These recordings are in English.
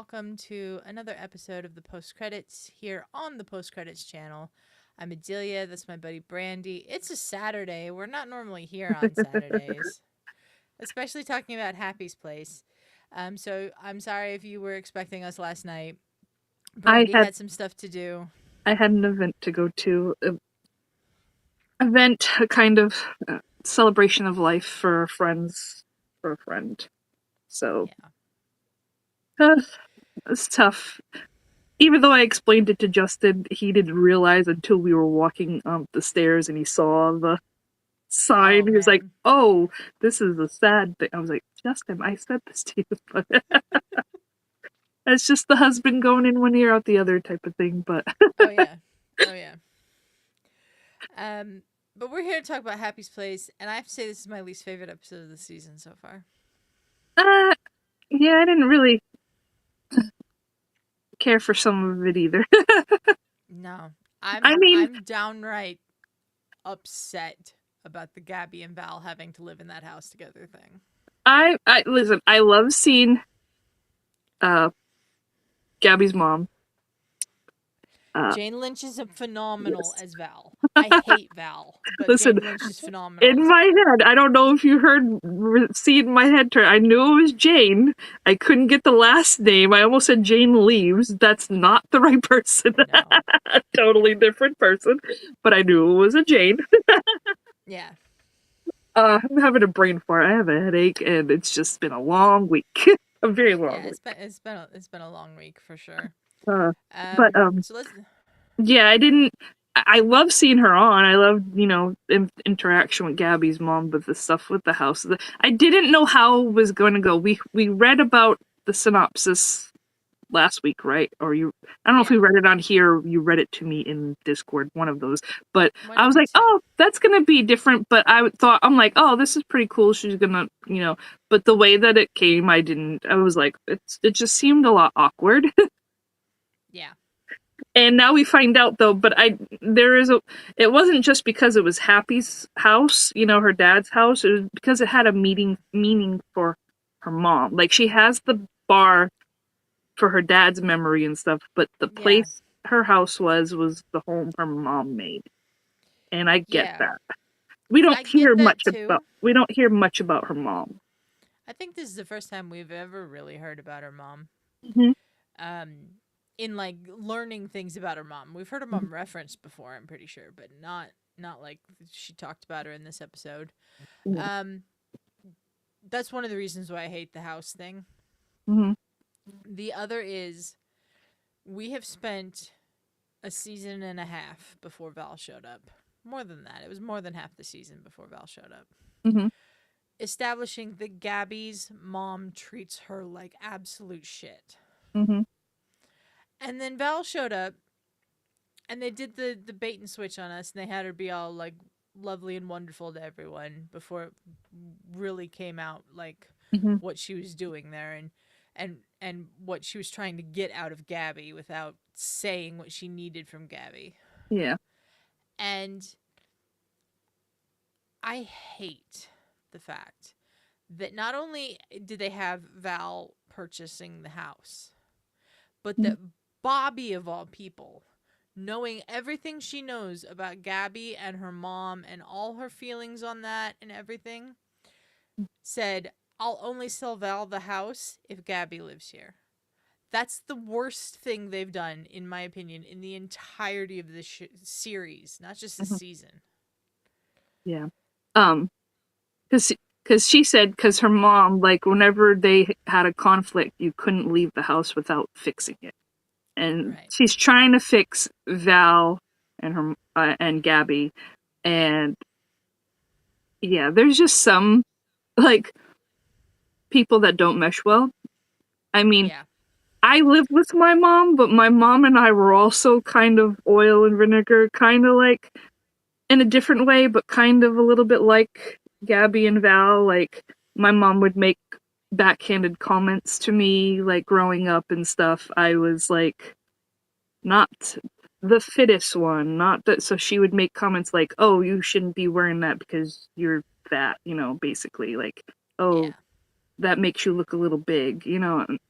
welcome to another episode of the Post Credits here on the Post Credits channel. I'm Adelia, that's my buddy Brandi. It's a Saturday. We're not normally here on Saturdays, especially talking about Happy's Place. So I'm sorry if you were expecting us last night. I Brandi had had some stuff to do. I had an event to go to. Event, a kind of celebration of life for friends, for a friend. So Yeah. uh, it's tough. Even though I explained it to Justin, he didn't realize until we were walking up the stairs and he saw the sign. Oh, He was like, man. "Oh, this is a sad thing." I was like, "Justin, I said this to you, but it's just the husband going in one ear out the other type of thing." But Oh, yeah. Oh, yeah. But we're here to talk about Happy's Place, and I have to say this is my least favorite episode of the season so far. uh, yeah, I didn't really care for some of it either. No. I mean, I'm downright upset about the Gabby and Val having to live in that house together thing. I listen. I love seeing uh Gabby's mom. Jane Lynch is a phenomenal Yes. as Val. I hate Val, but Listen, Jane Lynch is phenomenal in as my Val. head, I don't know if you heard, seen my head turn. I knew it was Jane. I couldn't get the last name. I almost said Jane Leaves. That's not the right person. No. A totally different person. But I knew it was a Jane. Yeah. I'm having a brain fart. I have a headache, and it's just been a long week. A very long Yeah, week. it's been a long week for sure. Uh, but So let's yeah, I didn't. I love seeing her on. I love, interaction with Gabby's mom, but the stuff with the house. I didn't know how it was going to go. We read about the synopsis last week, right? Or you? I don't know if yeah, we read it on here. Or you read it to me in Discord, one of those. But one I of was the like, two. oh, that's going to be different. But I'm like, oh, this is pretty cool. She's gonna, But the way that it came, I didn't. I was like, it just seemed a lot awkward. Yeah. And now we find out though, but it wasn't just because it was Happy's house, her dad's house. It was because it had a meaning for her mom. Like she has the bar for her dad's memory and stuff, but the Yeah. place her house was the home her mom made. And I get Yeah. that. We don't I hear get much that about too. we don't hear much about her mom. I think this is the first time we've ever really heard about her mom. Hmm. Um in like learning things about her mom. We've heard her mom referenced before, I'm pretty sure, but not like she talked about her in this episode. Yeah. Um that's one of the reasons why I hate the house thing. Hmm. The other is we have spent a season and a half before Val showed up. More than that. It was more than half the season before Val showed up. Hmm. Establishing that Gabby's mom treats her like absolute shit. Hmm. And then Val showed up and they did the bait and switch on us and they had her be all like lovely and wonderful to everyone before it really came out like Hmm. what she was doing there and what she was trying to get out of Gabby without saying what she needed from Gabby. Yeah. And I hate the fact that not only did they have Val purchasing the house, but that Bobbie, of all people, knowing everything she knows about Gabby and her mom and all her feelings on that and everything, said, I'll only sell Val the house if Gabby lives here. That's the worst thing they've done, in my opinion, in the entirety of this series, not just this Hmm. season. Yeah. Um, because she said because her mom, like whenever they had a conflict, you couldn't leave the house without fixing it, and Right. she's trying to fix Val and her and Gabby, and yeah, there's just some like people that don't mesh well. I mean, Yeah. I live with my mom, but my mom and I were also kind of oil and vinegar, kind of like in a different way, but kind of a little bit like Gabby and Val. Like my mom would make backhanded comments to me, like growing up and stuff. I was like not the fittest one, not that. So she would make comments like, "Oh, you shouldn't be wearing that because you're fat," basically like, "Oh, Yeah. that makes you look a little big,"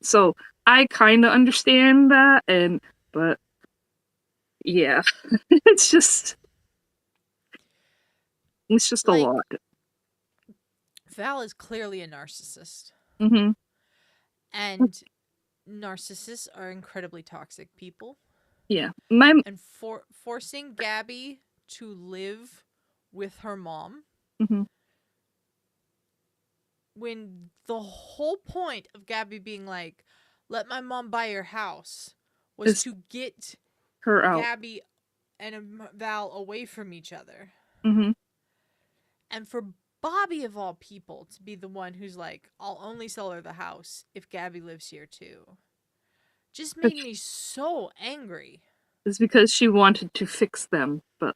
So I kind of understand that, but yeah, it's just a Like, lot. Val is clearly a narcissist, Mhm. and narcissists are incredibly toxic people. Yeah. My And forcing Gabby to live with her mom mhm. when the whole point of Gabby being like, let my mom buy your house was Is to get her out. Gabby and Val away from each other. Mhm. And for Bobbie, of all people, to be the one who's like, I'll only sell her the house if Gabby lives here too, just made me so angry. It's because she wanted to fix them, but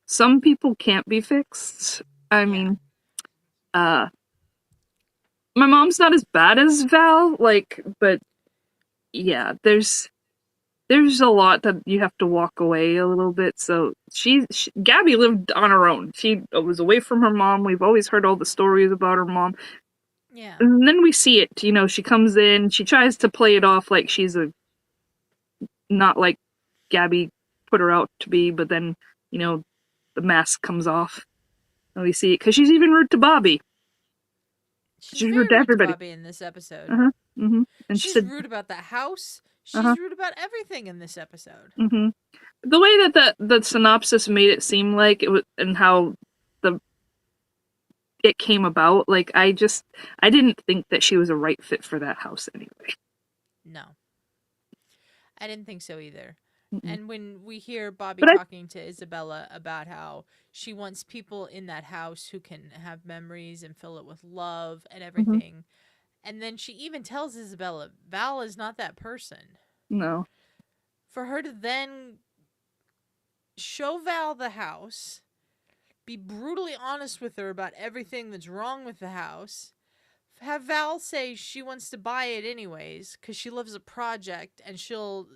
some people can't be fixed. I Yeah. mean, uh my mom's not as bad as Val, like, but yeah, there's a lot that you have to walk away a little bit. So Gabby lived on her own. She was away from her mom. We've always heard all the stories about her mom. Yeah. And then we see it, she comes in, she tries to play it off like she's a not like Gabby put her out to be, but then, you know, the mask comes off. And we see it because she's even rude to Bobbie. She's She's rude very to rude to everybody. Bobbie in this episode. Uh-huh. And she She's said, rude about that house. uh-huh. She's rude about everything in this episode. The way that the synopsis made it seem like it was, and how the it came about, like I didn't think that she was a right fit for that house anyway. No, I didn't think so either. Mm-mm. And when we hear Bobbie But I talking to Isabella about how she wants people in that house who can have memories and fill it with love and mhm, everything, and then she even tells Isabella, Val is not that person. no, For her to then show Val the house, be brutally honest with her about everything that's wrong with the house, have Val say she wants to buy it anyways because she loves a project and she'll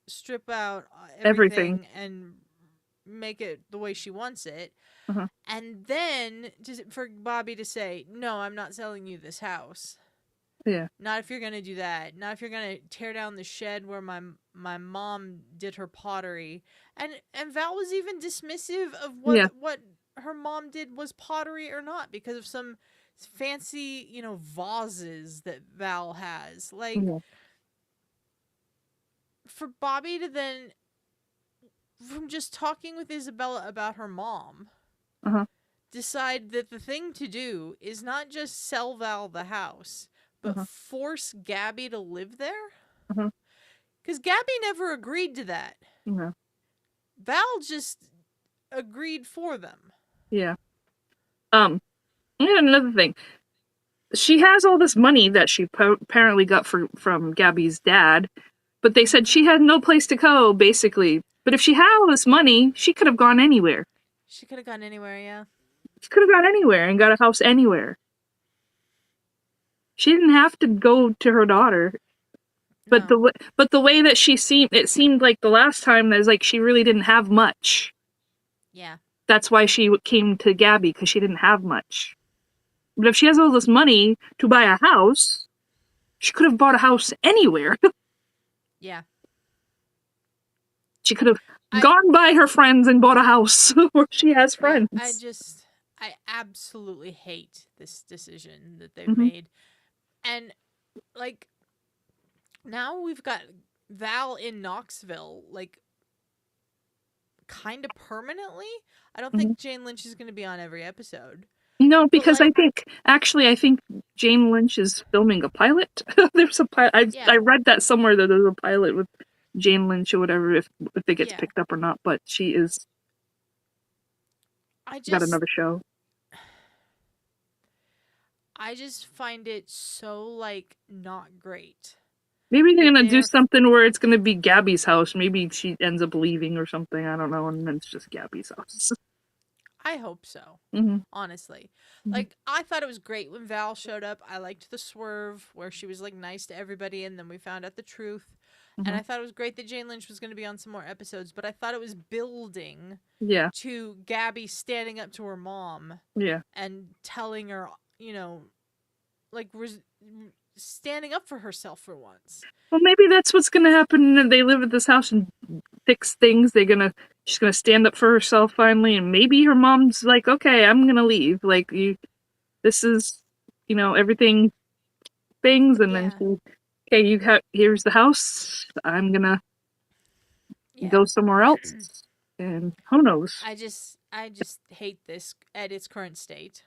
strip out everything. everything and make it the way she wants it. Uh-huh. And then for Bobbie to say, no, I'm not selling you this house. Yeah, Not if you're gonna do that. Not if you're gonna tear down the shed where my mom did her pottery. And Val was even dismissive of yeah, what her mom did was pottery or not because of some fancy, vases that Val has. Like, yeah. for Bobbie to then, from just talking with Isabella about her mom, Uh-huh. decide that the thing to do is not just sell Val the house, but Uh-huh. force Gabby to live there. Uh-huh. Because Gabby never agreed to that. No. Val just agreed for them. Yeah. And another thing. She has all this money that she apparently got from Gabby's dad, but they said Mm-hmm. she had no place to go, basically. But if she had all this money, she could have gone anywhere. She could have gone anywhere, yeah. She could have gone anywhere and got a house anywhere. She didn't have to go to her daughter. But No. the way that it seemed like the last time that was like she really didn't have much. Yeah. That's why she came to Gabby, because she didn't have much. But if she has all this money to buy a house, she could have bought a house anywhere. Yeah. She could have I gone by her friends and bought a house where she has yeah, friends. I absolutely hate this decision that they've Hmm. made. And like now we've got Val in Knoxville, like kind of permanently. I don't Hmm. think Jane Lynch is going to be on every episode. No, But because like, I think Jane Lynch is filming a pilot. There's a pilot. I yeah. read that somewhere that there's a pilot with Jane Lynch or whatever, if it gets Yeah. picked up or not. But she is I got just another show. I just find it so like not great Maybe they're that gonna do they're something where it's gonna be Gabby's house. Maybe she ends up leaving or something. I don't know, and then it's just Gabby's house. I hope so. Hmm. Honestly. Hmm. Like I thought it was great when Val showed up. I liked the swerve where she was like nice to everybody and then we found out the truth. And Hmm. I thought it was great that Jane Lynch was going to be on some more episodes, but I thought it was building Yeah, to Gabby standing up to her mom yeah, and telling her, like standing up for herself for once. Well, maybe that's what's gonna happen. And they live at this house and fix things. She's gonna stand up for herself finally, and maybe her mom's like, "Okay, I'm gonna leave. Like this is, everything things." And then Yeah. okay, here's the house. I'm gonna Yeah. go somewhere else, and who knows? I just hate this at its current state.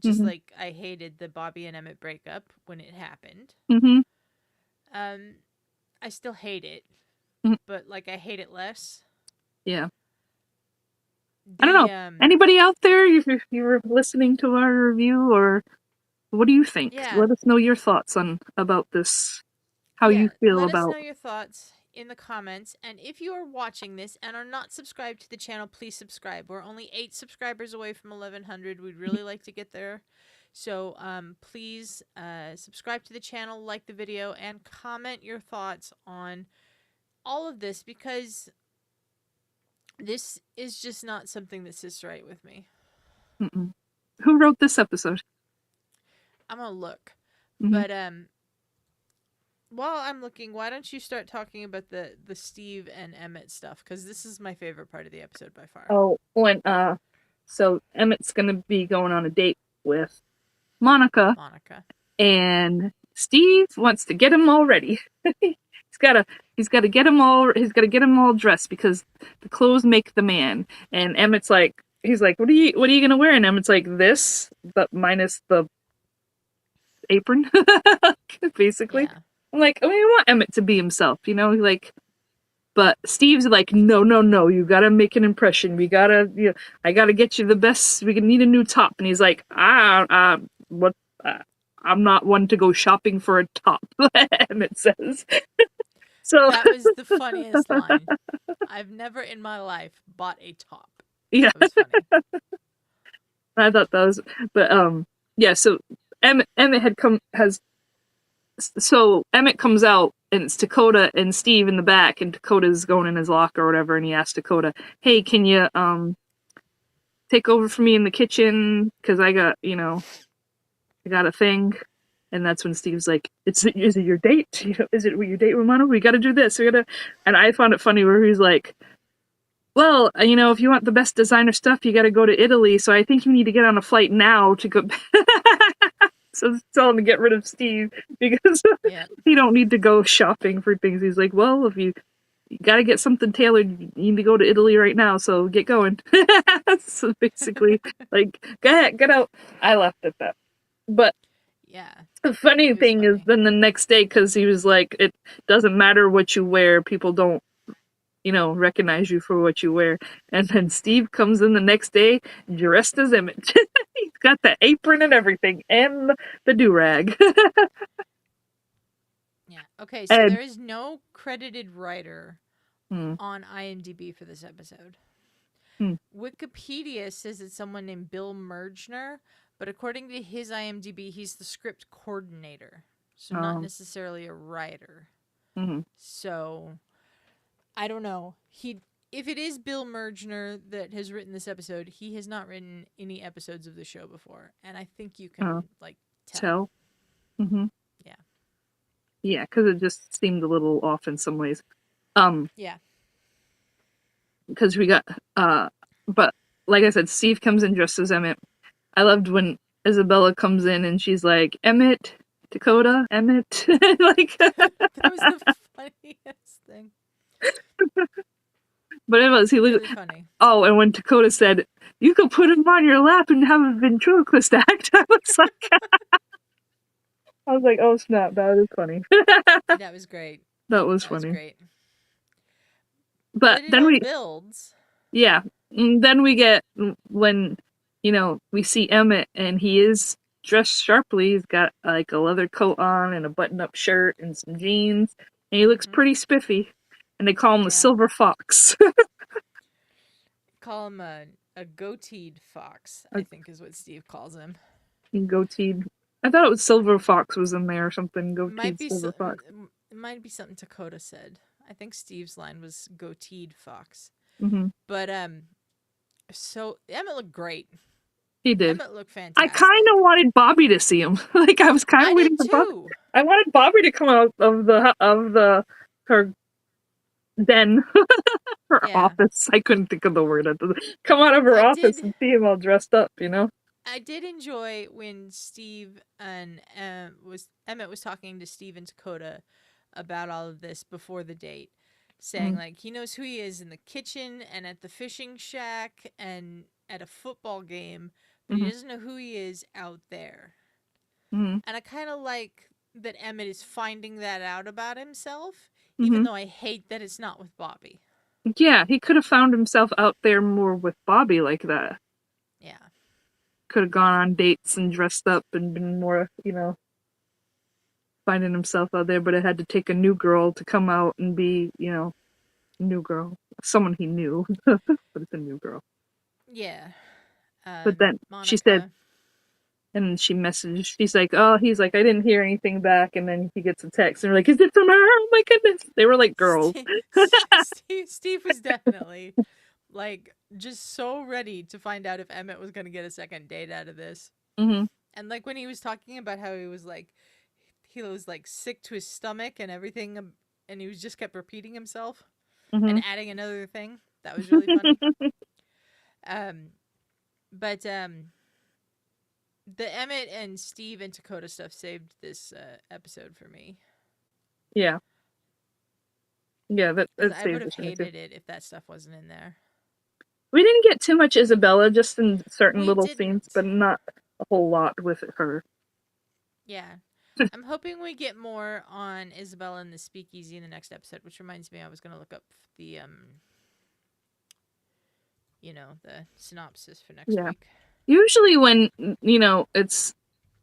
Just Hmm. like I hated the Bobbie and Emmett breakup when it happened. Hmm. Um, I still hate it, but like I hate it less. Yeah. I don't know. The Anybody out there, if you were listening to our review, or what do you think? yeah, Let us know your thoughts on about this. How yeah. you feel Let us about. know your thoughts in the comments. And if you are watching this and are not subscribed to the channel, please subscribe. We're only 8 subscribers away from 1100. We'd really like to get there. So please subscribe to the channel, like the video, and comment your thoughts on all of this, because this is just not something that sits right with me. Mm-mm. Who wrote this episode? I'm gonna look. Mm-hmm. But while I'm looking, why don't you start talking about the Steve and Emmett stuff? Because this is my favorite part of the episode by far. Oh, when so Emmett's gonna be going on a date with Monica, Monica. and Steve wants to get him all ready. He's gotta get him all. He's gotta get him all dressed because the clothes make the man. And Emmett's like, he's like, what are you gonna wear? And Emmett's like, this, but minus the apron, basically. Yeah. I'm like, I mean, I want Emmett to be himself, like. But Steve's like, no, you gotta make an impression. I gotta get you the best. We need a new top. And he's like, what? I'm not one to go shopping for a top. Emmett says. So That was the funniest line. I've never in my life bought a top. yeah, That was funny. I thought that was, but yeah. So Emmett so Emmett comes out, and it's Dakota and Steve in the back, and Dakota's going in his locker or whatever, and he asks Dakota, "Hey, can you take over for me in the kitchen? Because I got a thing." And that's when Steve's like, is it your date? Is it your date, Romano? We got to do this. And I found it funny where he's like, well, if you want the best designer stuff, you got to go to Italy. So I think you need to get on a flight now to go. So tell him to get rid of Steve because Yeah. you don't need to go shopping for things. He's like, well, if you got to get something tailored, you need to go to Italy right now. So get going. So basically, like, go ahead, get out. I laughed at that. But Yeah. the funny It was thing is funny. then the next day, because he was like, it doesn't matter what you wear. People don't, recognize you for what you wear. And then Steve comes in the next day dressed as Emmett. He's got the apron and everything and the do-rag. Yeah. Okay, so And there is no credited writer on IMDb for this episode. Wikipedia says it's someone named Bill Mergner, but according to his IMDb, he's the script coordinator. So not necessarily a writer. So I don't know. If it is Bill Mergner that has written this episode, he has not written any episodes of the show before, and I think you can like tell. Mm-hmm. Yeah. Yeah, because it just seemed a little off in some ways. Yeah. Because we got but like I said, Steve comes in dressed as Emmett. I loved when Isabella comes in and she's like, Emmett, Dakota, Emmett. Like That was the funniest thing. But it was Really funny. Oh, and when Dakota said, "You could put him on your lap and have a ventriloquist act," I was like, "Oh snap, that was funny." That was great. That was That was funny. great. But it then all builds. yeah, then we get when we see Emmett and he is dressed sharply. He's got like a leather coat on and a button-up shirt and some jeans, and he looks pretty spiffy. And they call him the Silver Fox. Call him a goateed fox, I think is what Steve calls him. Goateed. I thought it was Silver Fox was in there or something. Goateed Silver Fox. It might be something Dakota said. I think Steve's line was goateed fox. Mm-hmm. But so Emmett looked great. He did. Emmett looked I fantastic. kind of wanted Bobbie to see him. Like I was kind I of waiting did for Bobbie. too. I wanted Bobbie to come out of her den, her Yeah. office. I couldn't think of the word. Come out of her office and see him all dressed up. You know. I did enjoy when Steve and Emmett was talking to Steve and Dakota about all of this before the date, saying like he knows who he is in the kitchen and at the fishing shack and at a football game, but he doesn't know who he is out there. And I kind of like that Emmett is finding that out about himself, even though I hate that it's not with Bobbie. Yeah, he could have found himself out there more with Bobbie like that. Yeah. Could have gone on dates and dressed up and been more, you know, finding himself out there, but it had to take a new girl to come out and be, you know, a new girl. Someone he knew, but it's a new girl. Yeah. But then Monica. She said, and she messaged, she's like, oh, he's like, I didn't hear anything back. And then he gets a text and they're like, is it from her? Oh my goodness. They were like girls. Steve was definitely like just so ready to find out if Emmett was going to get a second date out of this. And like when he was talking about how he was like sick to his stomach and everything, and he was just kept repeating himself and adding another thing. That was really funny. But the Emmett and Steve and Dakota stuff saved this episode for me. Yeah. Yeah, that I would have hated it if that stuff wasn't in there. We didn't get too much Isabella, just in certain little scenes, but not a whole lot with her. Yeah. I'm hoping we get more on Isabella and the speakeasy in the next episode, which reminds me I was going to look up the the synopsis for next week. Usually when, you know, it's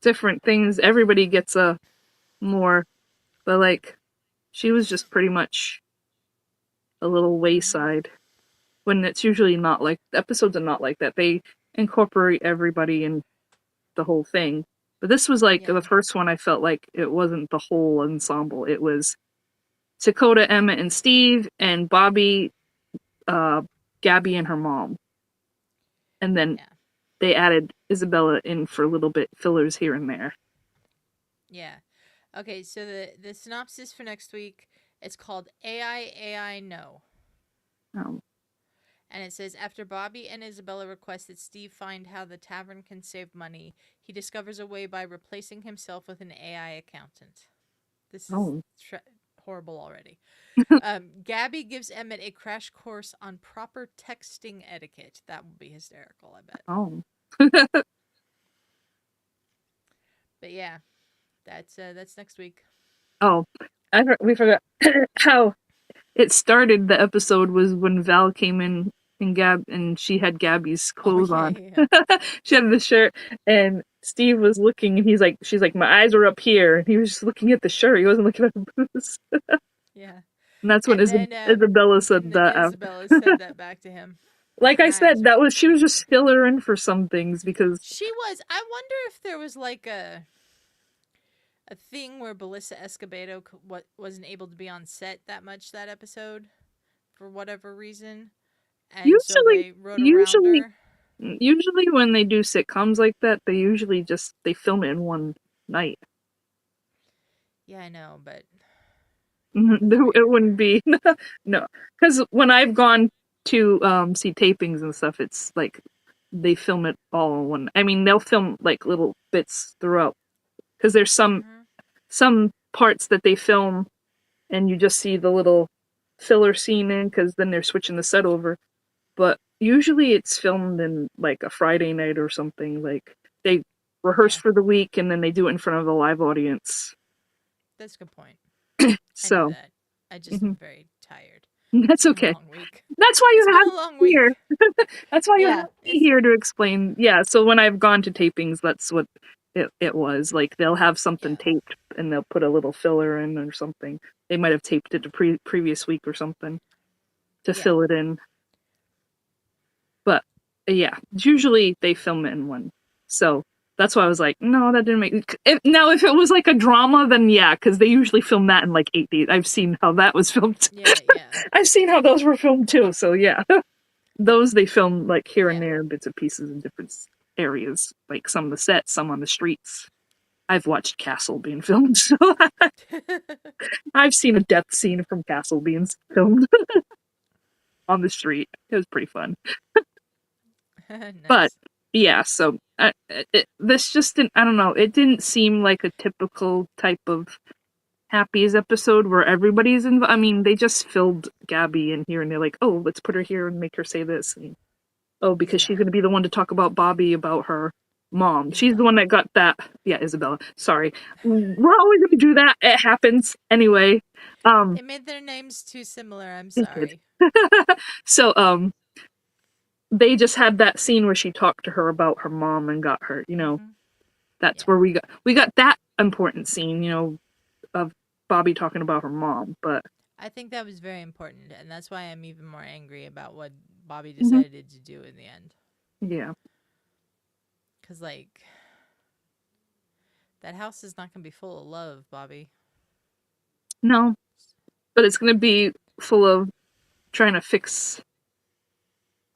different things, everybody gets a more, but like, she was just pretty much a little wayside. When it's usually not like, episodes are not like that. They incorporate everybody in the whole thing. But this was like the first one I felt like it wasn't the whole ensemble. It was Dakota, Emmett, and Steve, and Bobbie, Gabby, and her mom. And then they added Isabella in for a little bit, fillers here and there. Yeah. Okay, so the synopsis for next week, it's called AI No. And it says, after Bobbie and Isabella request that Steve find how the tavern can save money, he discovers a way by replacing himself with an AI accountant. This is horrible already. Gabby gives Emmett a crash course on proper texting etiquette. That will be hysterical, I bet. But yeah, that's next week. Oh, we forgot how it started. The episode was when Val came in and she had Gabby's clothes on. Yeah. She had the shirt, and Steve was looking, and she's like, my eyes are up here, and he was just looking at the shirt. He wasn't looking at her boobs. Yeah. And that's when Isabella said that. Isabella said that back to him. Like I said, she was just filler in for some things because she was. I wonder if there was like a thing where Belissa Escobedo wasn't able to be on set that much that episode for whatever reason. And so they wrote around her. Usually when they do sitcoms like that, they usually they film it in one night. Yeah, I know, but it wouldn't be no, because when I've gone to see tapings and stuff, it's like they film it all in one. I mean, they'll film like little bits throughout, because there's some parts that they film and you just see the little filler scene in, because then they're switching the set over. But usually it's filmed in like a Friday night or something. Like they rehearse for the week and then they do it in front of a live audience. That's a good point. So I know that. I just am very tired. That's okay. That's why you have me here. That's why you have me here to explain. Yeah, so when I've gone to tapings, that's what it was. Like they'll have something taped and they'll put a little filler in or something. They might have taped it the previous week or something to fill it in. But yeah, usually they film it in one. So that's why I was like, no, that didn't make now if it was like a drama, then yeah, because they usually film that in like 8 days. I've seen how that was filmed. Yeah. I've seen how those were filmed too. So yeah. Those they film like here and there, bits and pieces and different areas, like some of the sets, some on the streets. I've watched Castle being filmed, so I've seen a death scene from Castle being filmed on the street. It was pretty fun. But Nice. yeah, so this just didn't, I don't know, it didn't seem like a typical type of Happy's episode where everybody's I mean, they just filled Gabby in here and they're like, oh, let's put her here and make her say this. And oh, because she's Yeah. going to be the one to talk about Bobbie about her mom. She's the Isabella. one that got that. Yeah, Isabella. Sorry. We're always going to do that. It happens. Anyway. They made their names too similar. I'm It did. sorry. So, they just had that scene where she talked to her about her mom and got her, that's Yeah. where we got that important scene, of Bobbie talking about her mom, but I think that was very important, and that's why I'm even more angry about what Bobbie Mhm. decided to do in the end. Yeah. Because, like, that house is not going to be full of love, Bobbie. No, but it's going to be full of trying to fix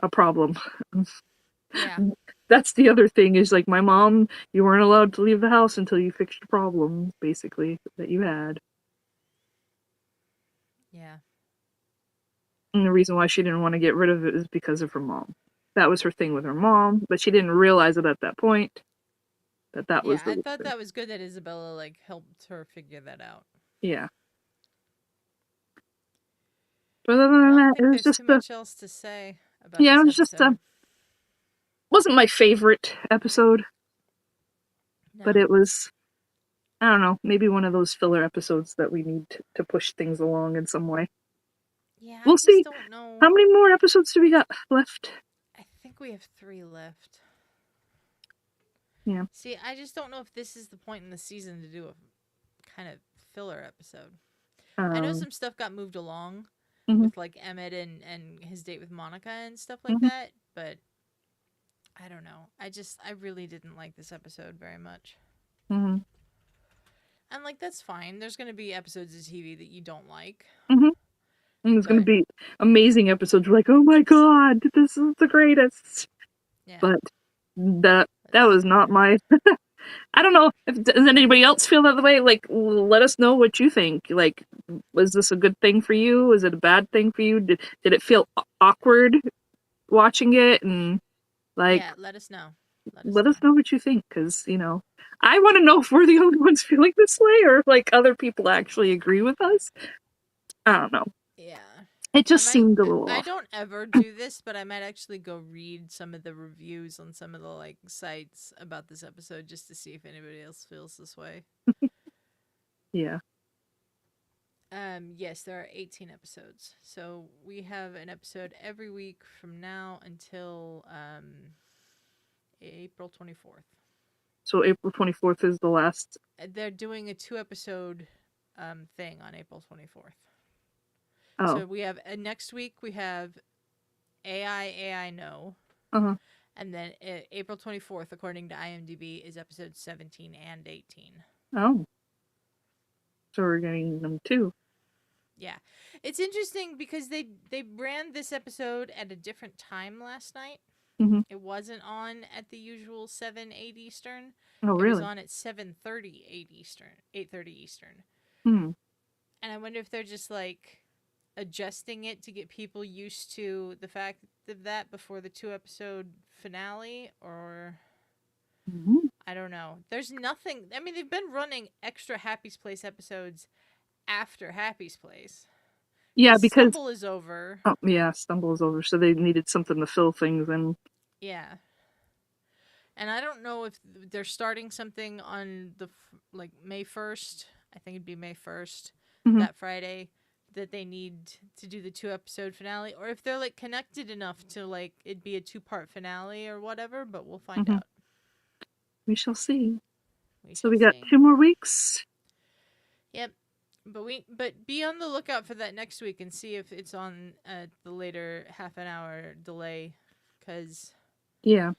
a problem. Yeah. That's the other thing is like my mom, you weren't allowed to leave the house until you fixed the problem, basically, that you had. Yeah. And the reason why she didn't want to get rid of it is because of her mom. That was her thing with her mom, but she didn't realize it at that point. That Yeah, was I the thought thing. that was good that Isabella, like, helped her figure that out. Yeah. But other But I than don't that, it think was there's just too a much else to say about yeah, this it was just episode. wasn't my favorite episode, but No. it was I don't know, maybe one of those filler episodes that we need to push things along in some way. Yeah, I We'll just see. don't know. How many more episodes do we got left? I think we have 3 left. Yeah. See, I just don't know if this is the point in the season to do a kind of filler episode. I know some stuff got moved along Mhm, with, like, Emmett and his date with Monica and stuff like mhm, that, but I don't know. I really didn't like this episode very much. mhm, And, like, that's fine. There's going to be episodes of TV that you don't like, mhm. And it's gonna but be amazing episodes. We're like, oh my god, this is the greatest. yeah. But that That's was not my. I don't know. Does anybody else feel that way? Like, let us know what you think. Like, was this a good thing for you? Was it a bad thing for you? Did it feel awkward watching it? And like, yeah, let us know. Let us let us know. know what you think, because I want to know if we're the only ones feeling this way, or if like other people actually agree with us. I don't know. Yeah. It I just might seemed a little I off. don't ever do this, but I might actually go read some of the reviews on some of the, like, sites about this episode just to see if anybody else feels this way. Yeah. Yes, there are 18 episodes. So we have an episode every week from now until April 24th. So April 24th is the last. They're doing a 2 episode thing on April 24th. Oh. So we have next week we have AI No. Uh-huh. And then April 24th, according to IMDb, is episodes 17 and 18. Oh. So we're getting them too. Yeah. It's interesting because they ran this episode at a different time last night. Mhm. It wasn't on at the usual 7, 8 Eastern. Oh, It was really? on at 7:30 8 Eastern, 8:30 Eastern. Hmm. And I wonder if they're just, like, adjusting it to get people used to the fact of that before the 2 episode finale, or Mhm. I don't know. There's nothing. I mean, they've been running extra Happy's Place episodes after Happy's Place. Yeah, because Stumble is over. oh yeah, Stumble is over, so they needed something to fill things in. Yeah. And I don't know if they're starting something on the, like, May 1st. I think it'd be May 1st, Mhm. that Friday, that they need to do the 2 episode finale, or if they're, like, connected enough to, like, it'd be a 2-part finale or whatever, but we'll find Mhm. out. We shall see. We So shall we got see. 2 more weeks. Yep. But be on the lookout for that next week and see if it's on the later half an hour delay, because Yeah.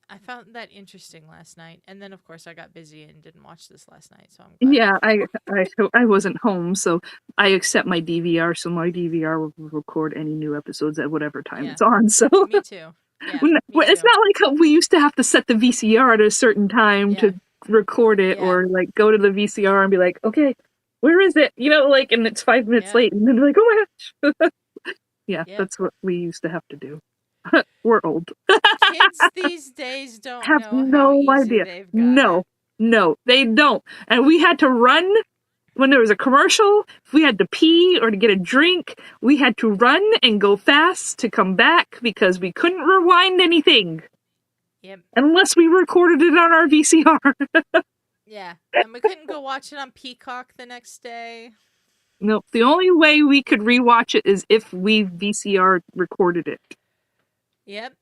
I found that interesting last night, and then of course I got busy and didn't watch this last night, so I'm glad. Yeah, I wasn't home, so I accept my DVR, so my DVR will record any new episodes at whatever time Yeah, it's on. So me too. Yeah, me It's too. not like how we used to have to set the VCR at a certain time Yeah. to record it, Yeah. or like go to the VCR and be like, okay, where is it? Like, and it's 5 minutes Yep. late, and then like, oh my gosh. Yeah, Yep. that's what we used to have to do. We're old. Kids these days don't Have know how no easy idea. they've got No, it. no, they don't. And we had to run when there was a commercial. If we had to pee or to get a drink, we had to run and go fast to come back because we couldn't rewind anything Yep. unless we recorded it on our VCR. Yeah. And we couldn't go watch it on Peacock the next day. Nope. The only way we could rewatch it is if we VCR recorded it. Yep.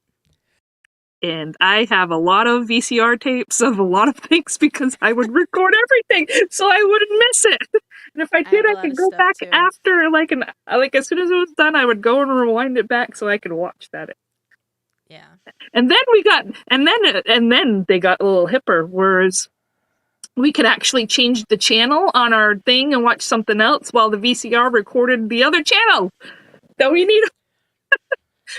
And I have a lot of VCR tapes of a lot of things because I would record everything so I wouldn't miss it. And if I I did, have a I lot could of go stuff back too. after, like as soon as it was done, I would go and rewind it back so I could watch that. Yeah. And then they got a little hipper, whereas we could actually change the channel on our thing and watch something else while the VCR recorded the other channel that we need.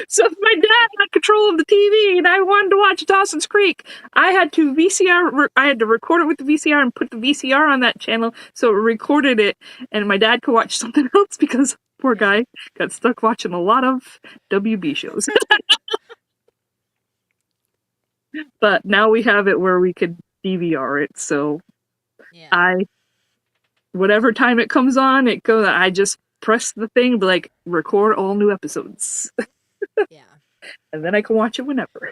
So if my dad had control of the TV and I wanted to watch Dawson's Creek, I had to record it with the VCR and put the VCR on that channel so it recorded it, and my dad could watch something else because poor guy got stuck watching a lot of WB shows. But now we have it where we could DVR it, so Yeah. whatever time it comes on, I just press the thing, be like, record all new episodes. Yeah. And then I can watch it whenever.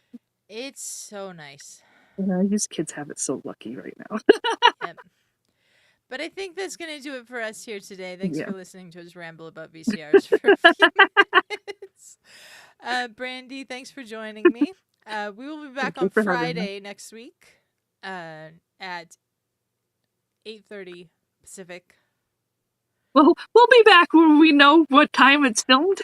It's so nice. These kids have it so lucky right now. Yep. But I think that's going to do it for us here today. Thanks for listening to us ramble about VCRs for a few minutes. Brandi, thanks for joining me. We will be back on Friday next week at 8:30 Pacific. Well, we'll be back when we know what time it's filmed.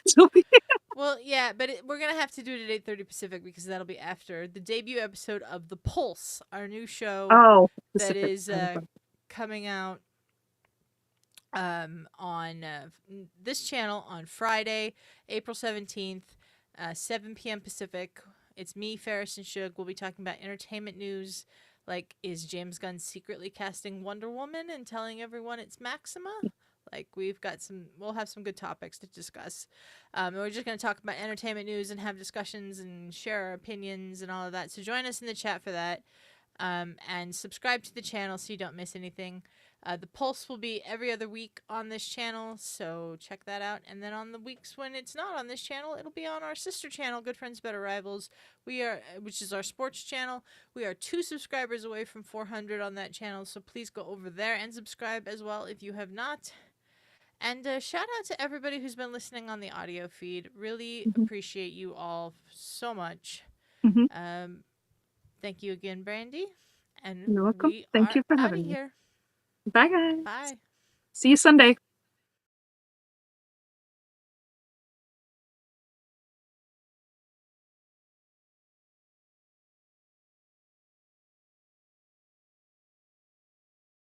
Well, yeah, but we're going to have to do it at 8:30 Pacific because that'll be after the debut episode of The Pulse, our new show that is coming out on this channel on Friday, April 17th, 7 p.m. Pacific. It's me, Ferris, and Shug. We'll be talking about entertainment news, like, is James Gunn secretly casting Wonder Woman and telling everyone it's Maxima? Like, we'll have some good topics to discuss. We're just going to talk about entertainment news and have discussions and share our opinions and all of that. So join us in the chat for that. And subscribe to the channel so you don't miss anything. The Pulse will be every other week on this channel, so check that out. And then on the weeks when it's not on this channel, it'll be on our sister channel, Good Friends Better Rivals, which is our sports channel. We are 2 subscribers away from 400 on that channel, so please go over there and subscribe as well if you have not. And shout out to everybody who's been listening on the audio feed. Really appreciate you all so much. Thank you again, Brandi. And you're welcome. Thank you for having me. Bye, guys. Bye. See you Sunday.